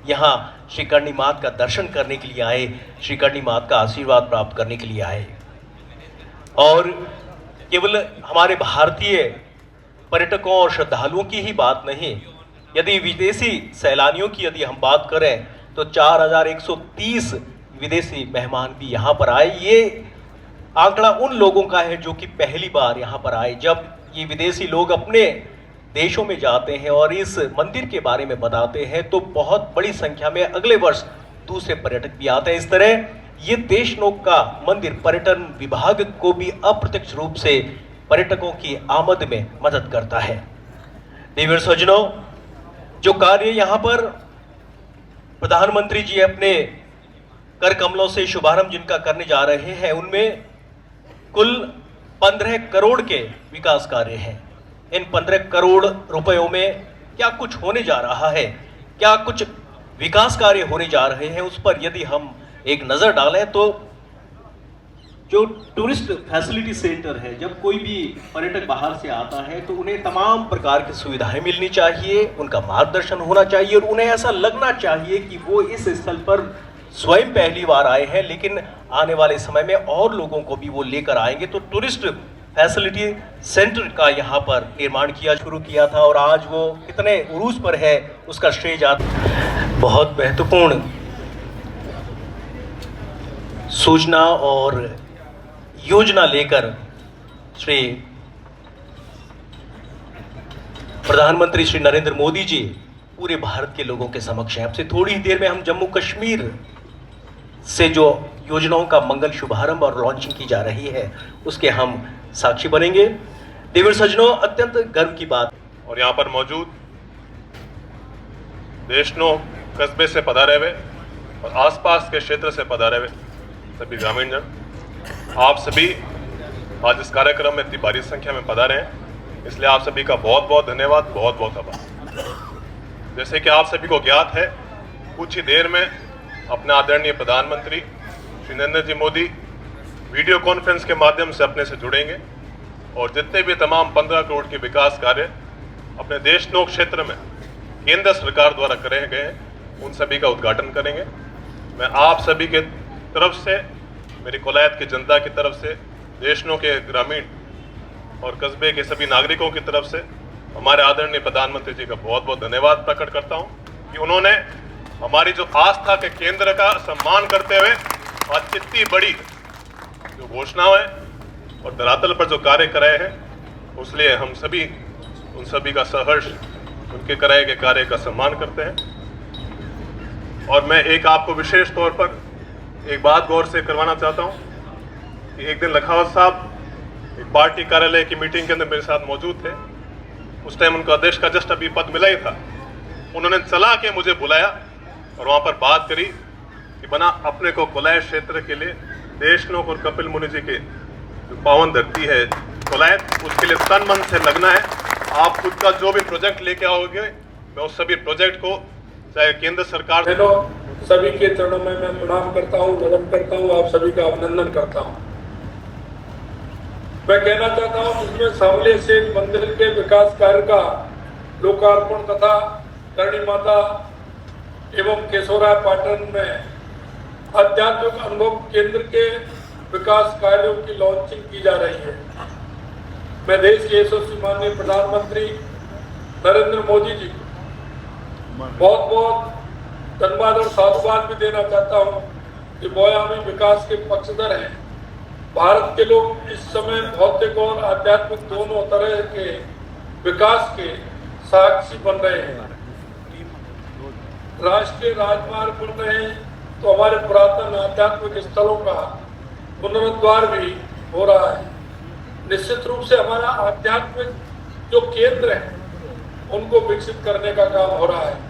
यहाँ श्री करणी माता का दर्शन करने के लिए आए, श्री करणी माता का आशीर्वाद प्राप्त करने के लिए आए। और केवल हमारे भारतीय पर्यटकों और श्रद्धालुओं की ही बात नहीं, यदि विदेशी सैलानियों की यदि हम बात करें तो 4130 विदेशी मेहमान भी यहाँ पर आए। ये आंकड़ा उन लोगों का है जो कि पहली बार यहाँ पर आए। जब ये विदेशी लोग अपने देशों में जाते हैं और इस मंदिर के बारे में बताते हैं तो बहुत बड़ी संख्या में अगले वर्ष दूसरे पर्यटक भी आते हैं। इस तरह ये देशनोक का मंदिर पर्यटन विभाग को भी अप्रत्यक्ष रूप से पर्यटकों की आमद में मदद करता है। देवीर सज्जनों, जो कार्य यहाँ पर प्रधानमंत्री जी अपने कर कमलों से शुभारंभ जिनका करने जा रहे हैं, उनमें कुल 15 करोड़ के विकास कार्य हैं। इन 15 करोड़ रुपयों में क्या कुछ होने जा रहा है, क्या कुछ विकास कार्य होने जा रहे हैं, उस पर यदि हम एक नज़र डालें तो जो टूरिस्ट फैसिलिटी सेंटर है, जब कोई भी पर्यटक बाहर से आता है तो उन्हें तमाम प्रकार की सुविधाएं मिलनी चाहिए, उनका मार्गदर्शन होना चाहिए और उन्हें ऐसा लगना चाहिए कि वो इस स्थल पर स्वयं पहली बार आए हैं, लेकिन आने वाले समय में और लोगों को भी वो लेकर आएंगे। तो टूरिस्ट फैसिलिटी सेंटर का यहाँ पर निर्माण शुरू किया था और आज वो कितने उरूज पर है उसका श्रेय जाता। बहुत महत्वपूर्ण सूचना और योजना लेकर श्री प्रधानमंत्री श्री नरेंद्र मोदी जी पूरे भारत के लोगों के समक्ष हैं। अब से थोड़ी ही देर में हम जम्मू कश्मीर से जो योजनाओं का मंगल शुभारंभ और लॉन्चिंग की जा रही है उसके हम साक्षी बनेंगे। देवीर सज्जनों, अत्यंत गर्व की बात। और यहाँ पर मौजूद देशनोक कस्बे से पधारे हुए और आसपास के क्षेत्र से पधारे हुए सभी ग्रामीण जन, आप सभी आज इस कार्यक्रम में इतनी भारी संख्या में पधारे हैं, इसलिए आप सभी का बहुत बहुत धन्यवाद, बहुत बहुत आभार। जैसे कि आप सभी को ज्ञात है, कुछ ही देर में अपने आदरणीय प्रधानमंत्री श्री नरेंद्र जी मोदी वीडियो कॉन्फ्रेंस के माध्यम से अपने से जुड़ेंगे और जितने भी तमाम 15 करोड़ के विकास कार्य अपने देशनोक क्षेत्र में केंद्र सरकार द्वारा करे गए हैं, उन सभी का उद्घाटन करेंगे। मैं आप सभी के तरफ से, मेरी कोलायत की जनता की तरफ से, देशनोक के ग्रामीण और कस्बे के सभी नागरिकों की तरफ से हमारे आदरणीय प्रधानमंत्री जी का बहुत बहुत धन्यवाद प्रकट करता हूं कि उन्होंने हमारी जो आस्था के केंद्र का सम्मान करते हुए आज इतनी बड़ी जो घोषणाएं और धरातल पर जो कार्य कराए हैं, उसलिए हम सभी उन सभी का सहर्ष उनके कराए गए कार्य का सम्मान करते हैं। और मैं एक आपको विशेष तौर पर एक बात गौर से करवाना चाहता हूं कि एक दिन लखावत साहब एक पार्टी कार्यालय की मीटिंग के अंदर मेरे साथ मौजूद थे। उस टाइम उनको अध्यक्ष का जस्ट अभी पद मिला ही था। उन्होंने चला के मुझे बुलाया और वहां पर बात करी कि बना अपने को कोलायत क्षेत्र के लिए देशनोक और कपिल मुनि जी के जो पावन धरती है कोलायत, उसके लिए तन मन से लगना है। आप खुद का जो भी प्रोजेक्ट लेके आओगे, मैं उस सभी प्रोजेक्ट को चाहे केंद्र सरकार सभी के चरणों में मैं प्रणाम करता हूँ, नमन करता हूँ, आप सभी का अभिनंदन करता हूँ। मैं कहना चाहता हूँ इसमें सामले से मंदिर के विकास कार्य का लोकार्पण तथा करणी माता एवं केशोराय पाटन में आध्यात्मिक अनुभव केंद्र के विकास कार्यों की लॉन्चिंग की जा रही है। मैं देश के यशस्वी माननीय प्रधानमंत्री नरेंद्र मोदी जी को बहुत बहुत धन्यवाद और साधुवाद भी देना चाहता हूं कि वो हमें विकास के पक्षधर हैं। भारत के लोग इस समय भौतिक और आध्यात्मिक दोनों तरह के विकास के साक्षी बन रहे हैं। राष्ट्रीय राजमार्ग बन रहे हैं तो हमारे पुरातन आध्यात्मिक स्थलों का पुनरुद्धार भी हो रहा है। निश्चित रूप से हमारा आध्यात्मिक जो केंद्र है उनको विकसित करने का काम हो रहा है।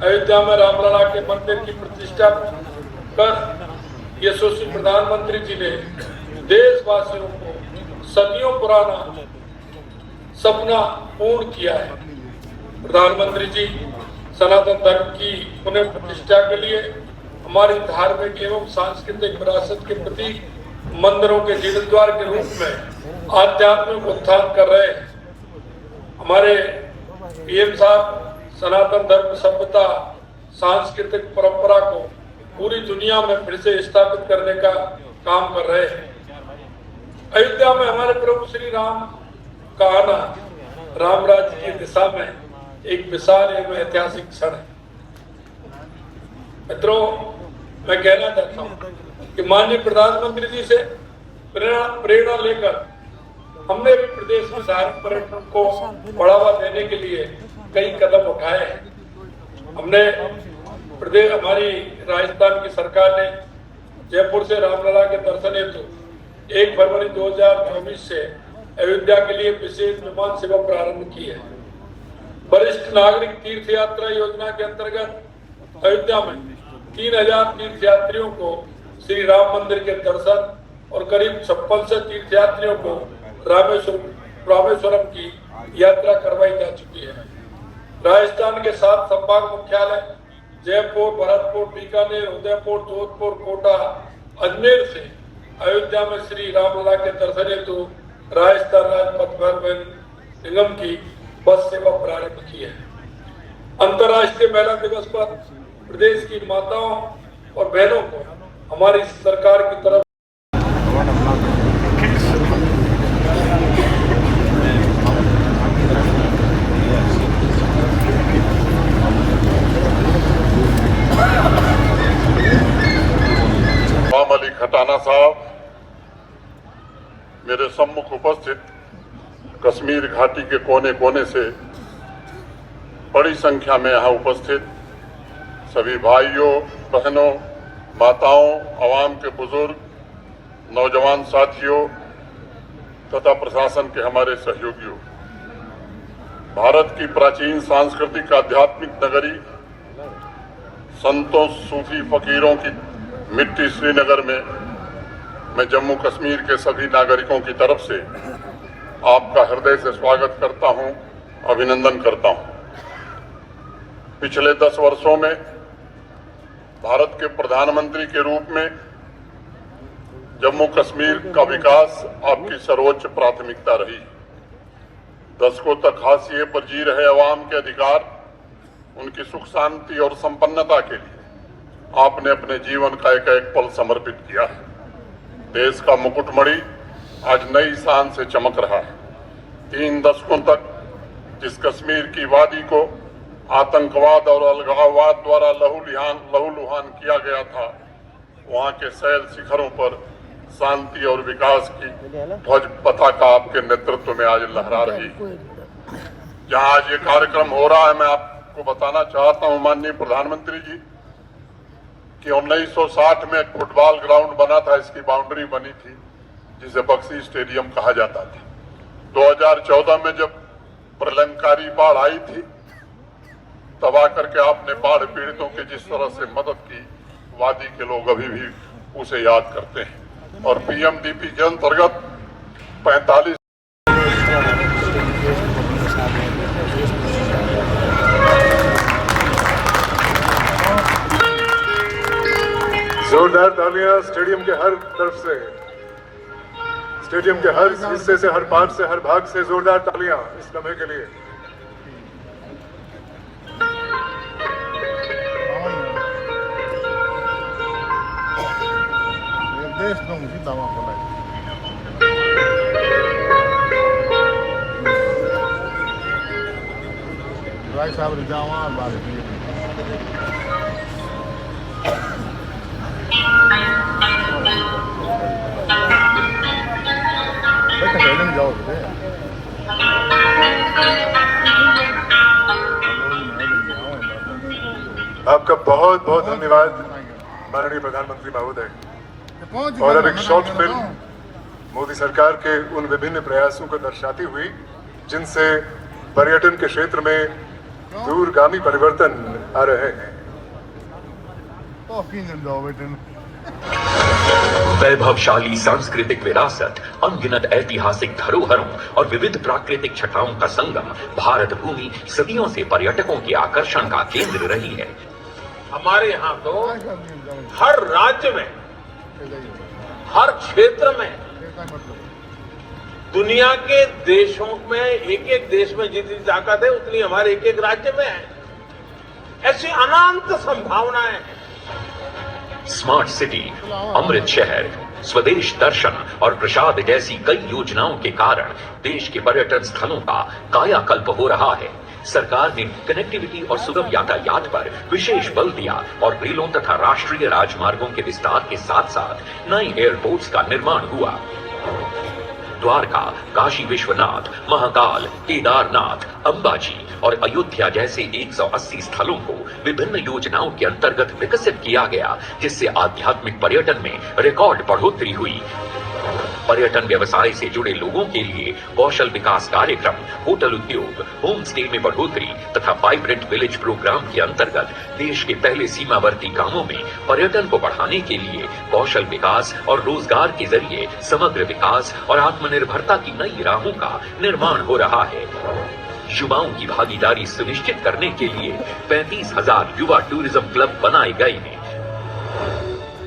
अयोध्या में रामलला के मंदिर की प्रतिष्ठा कर यशस्वी प्रधानमंत्री जी ने देशवासियों को सदियों पुराना सपना पूर्ण किया है। प्रधानमंत्री जी सनातन धर्म की पुनः प्रतिष्ठा के लिए हमारी धार्मिक एवं सांस्कृतिक विरासत के प्रति मंदिरों के जीर्णोद्धार के रूप में आध्यात्मिक उत्थान कर रहे हैं। हमारे पीएम साहब सनातन धर्म सभ्यता सांस्कृतिक परंपरा को पूरी दुनिया में फिर से स्थापित करने का काम कर रहे हैं। अयोध्या में हमारे प्रभु श्री राम का आना राम राज्य की दिशा में एक विशाल एवं ऐतिहासिक क्षण है। मित्रों, मैं कहना चाहता हूं कि माननीय प्रधानमंत्री जी से प्रेरणा लेकर हमने भी प्रदेश में धार्मिक पर्यटन को बढ़ावा देने के लिए कई कदम उठाए हैं। हमने हमारी राजस्थान की सरकार ने जयपुर से रामलला के दर्शन हेतु 1 फरवरी 2024 से अयोध्या के लिए विशेष विमान सेवा प्रारंभ की है। वरिष्ठ नागरिक तीर्थ यात्रा योजना के अंतर्गत अयोध्या में 3000 तीर्थ यात्रियों को श्री राम मंदिर के दर्शन और करीब 5600 तीर्थ यात्रियों को रामेश्वरम की यात्रा करवाई जा चुकी है। राजस्थान के 7 संभाग मुख्यालय जयपुर, भरतपुर, बीकानेर, उदयपुर, जोधपुर, कोटा, अजमेर से अयोध्या में श्री रामलला के दर्शन हेतु राजस्थान राज्य पथ परिवहन निगम की बस सेवा प्रारंभ की है। अंतर्राष्ट्रीय महिला दिवस पर प्रदेश की माताओं और बहनों को हमारी सरकार की तरफ अली खटाना साहब, मेरे सम्मुख उपस्थित कश्मीर घाटी के कोने कोने से बड़ी संख्या में यहाँ उपस्थित सभी भाइयों, बहनों, माताओं, आवाम के बुजुर्ग, नौजवान साथियों तथा प्रशासन के हमारे सहयोगियों, भारत की प्राचीन सांस्कृतिक आध्यात्मिक नगरी संतों, सूफी फकीरों की मिट्टी श्रीनगर में मैं जम्मू कश्मीर के सभी नागरिकों की तरफ से आपका हृदय से स्वागत करता हूं, अभिनंदन करता हूं। पिछले 10 वर्षों में भारत के प्रधानमंत्री के रूप में जम्मू कश्मीर का विकास आपकी सर्वोच्च प्राथमिकता रही। दशकों तक हाशिए पर जी रहे अवाम के अधिकार, उनकी सुख शांति और संपन्नता के लिए आपने अपने जीवन का एक पल समर्पित किया है। देश का मुकुटमणि आज नई शान से चमक रहा है। 3 दशकों तक जिस कश्मीर की वादी को आतंकवाद और अलगाववाद द्वारा लहूलुहान किया गया था, वहां के शैल शिखरों पर शांति और विकास की ध्वज पताका आपके नेतृत्व में आज लहरा रही। जहां आज ये कार्यक्रम हो रहा है, मैं आपको बताना चाहता हूं माननीय प्रधानमंत्री जी कि 1960 में एक फुटबॉल ग्राउंड बना था, इसकी बाउंड्री बनी थी जिसे बक्सी स्टेडियम कहा जाता था। 2014 में जब प्रलंकारी बाढ़ आई थी, तब आकर के आपने बाढ़ पीड़ितों की जिस तरह से मदद की, वादी के लोग अभी भी उसे याद करते हैं। और पीएमडीपी के अंतर्गत 45 जोरदार तालियां स्टेडियम के हर तरफ से, स्टेडियम के हर हिस्से से, हर पार्ट से, हर भाग से जोरदार तालियां इस लम्हे के लिए। राय साहब जावा बात जाओ आपका बहुत बहुत धन्यवाद माननीय प्रधानमंत्री महोदय। और अब एक शॉर्ट फिल्म मोदी सरकार के उन विभिन्न प्रयासों को दर्शाती हुई जिनसे पर्यटन के क्षेत्र में दूरगामी परिवर्तन आ रहे हैं। वैभवशाली सांस्कृतिक विरासत, अनगिनत ऐतिहासिक धरोहरों और विविध प्राकृतिक छटाओं का संगम भारत भूमि सदियों से पर्यटकों के आकर्षण का केंद्र रही है। हमारे यहाँ तो हर राज्य में, हर क्षेत्र में, दुनिया के देशों में, एक एक देश में जितनी ताकत है उतनी हमारे एक एक राज्य में है। ऐसी अनंत संभावनाएं हैं। स्मार्ट सिटी, अमृत शहर, स्वदेश दर्शन और प्रसाद जैसी कई योजनाओं के कारण देश के पर्यटन स्थलों का कायाकल्प हो रहा है। सरकार ने कनेक्टिविटी और सुगम यातायात पर विशेष बल दिया और रेलों तथा राष्ट्रीय राजमार्गों के विस्तार के साथ साथ नए एयरपोर्ट्स का निर्माण हुआ। द्वारका, काशी विश्वनाथ, महाकाल, केदारनाथ, अंबाजी और अयोध्या जैसे 180 स्थलों को विभिन्न योजनाओं के अंतर्गत विकसित किया गया, जिससे आध्यात्मिक पर्यटन में रिकॉर्ड बढ़ोतरी हुई। पर्यटन व्यवसाय से जुड़े लोगों के लिए कौशल विकास कार्यक्रम, होटल उद्योग, होम स्टे में बढ़ोतरी तथा वाइब्रेंट विलेज प्रोग्राम के अंतर्गत देश के पहले सीमावर्ती गांवों में पर्यटन को बढ़ाने के लिए कौशल विकास और रोजगार के जरिए समग्र विकास और आत्मनिर्भरता की नई राहों का निर्माण हो रहा है। युवाओं की भागीदारी सुनिश्चित करने के लिए 35,000 युवा टूरिज्म क्लब बनाए गए हैं।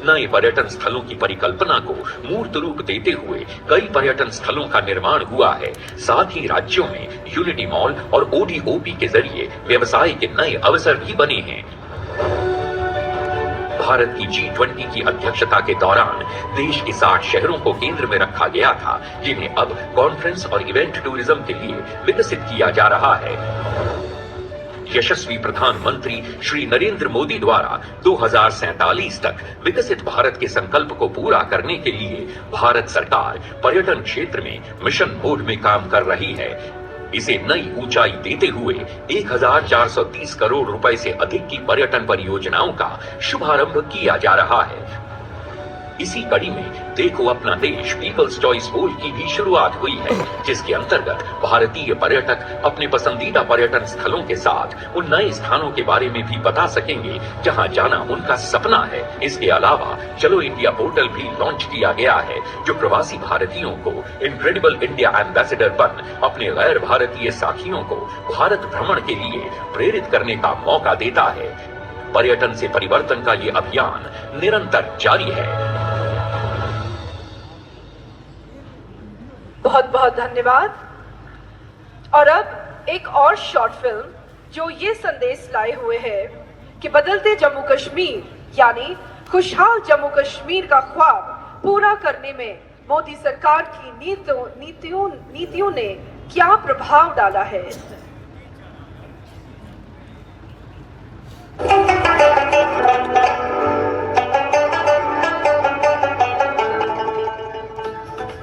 नए पर्यटन स्थलों की परिकल्पना को मूर्त रूप देते हुए कई पर्यटन स्थलों का निर्माण हुआ है। साथ ही राज्यों में यूनिटी मॉल और ओडीओपी के जरिए व्यवसाय के नए अवसर भी बने हैं। भारत की G20 की अध्यक्षता के दौरान देश के 60 शहरों को केंद्र में रखा गया था, जिन्हें अब कॉन्फ्रेंस और इवेंट टूरिज्म के लिए विकसित किया जा रहा है। यशस्वी प्रधानमंत्री श्री नरेंद्र मोदी द्वारा 2047 तक विकसित भारत के संकल्प को पूरा करने के लिए भारत सरकार पर्यटन क्षेत्र में मिशन मोड में काम कर रही है। इसे नई ऊंचाई देते हुए 1430 करोड़ रुपए से अधिक की पर्यटन परियोजनाओं का शुभारंभ किया जा रहा है। इसी कड़ी में देखो अपना देश पीपल्स चॉइस पोल की भी शुरुआत हुई है, जिसके अंतर्गत भारतीय पर्यटक अपने पसंदीदा पर्यटन स्थलों के साथ उन नए स्थानों के बारे में भी बता सकेंगे जहां जाना उनका सपना है। इसके अलावा चलो इंडिया पोर्टल भी लॉन्च किया गया है, जो प्रवासी भारतीयों को इनक्रेडिबल इंडिया एम्बेसडर बन अपने गैर भारतीय साथियों को भारत भ्रमण के लिए प्रेरित करने का मौका देता है। पर्यटन से परिवर्तन का ये अभियान निरंतर जारी है। बहुत बहुत धन्यवाद। और अब एक और शॉर्ट फिल्म जो ये संदेश लाए हुए है कि बदलते जम्मू कश्मीर यानी खुशहाल जम्मू कश्मीर का ख्वाब पूरा करने में मोदी सरकार की नीतियों ने क्या प्रभाव डाला है।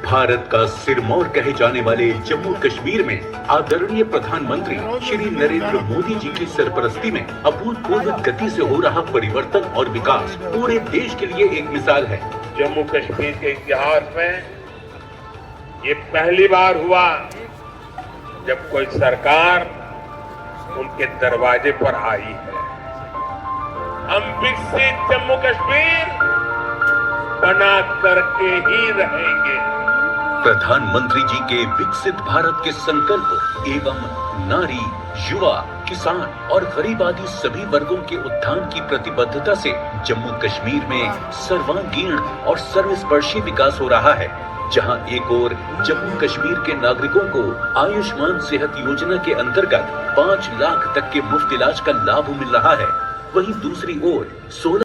भारत का सिरमौर कहे जाने वाले जम्मू कश्मीर में आदरणीय प्रधानमंत्री श्री नरेंद्र मोदी जी की सरपरस्ती में अभूतपूर्व गति से हो रहा परिवर्तन और विकास पूरे देश के लिए एक मिसाल है। जम्मू कश्मीर के इतिहास में ये पहली बार हुआ जब कोई सरकार उनके दरवाजे पर आई है। हम विकसित जम्मू कश्मीर बना करके ही रहेंगे। प्रधानमंत्री जी के विकसित भारत के संकल्प एवं नारी, युवा, किसान और गरीब आदि सभी वर्गों के उत्थान की प्रतिबद्धता से जम्मू कश्मीर में सर्वांगीण और सर्वस्पर्शी विकास हो रहा है। जहां एक ओर जम्मू कश्मीर के नागरिकों को आयुष्मान सेहत योजना के अंतर्गत 5 लाख तक के मुफ्त इलाज का लाभ मिल रहा है, वहीं दूसरी ओर 16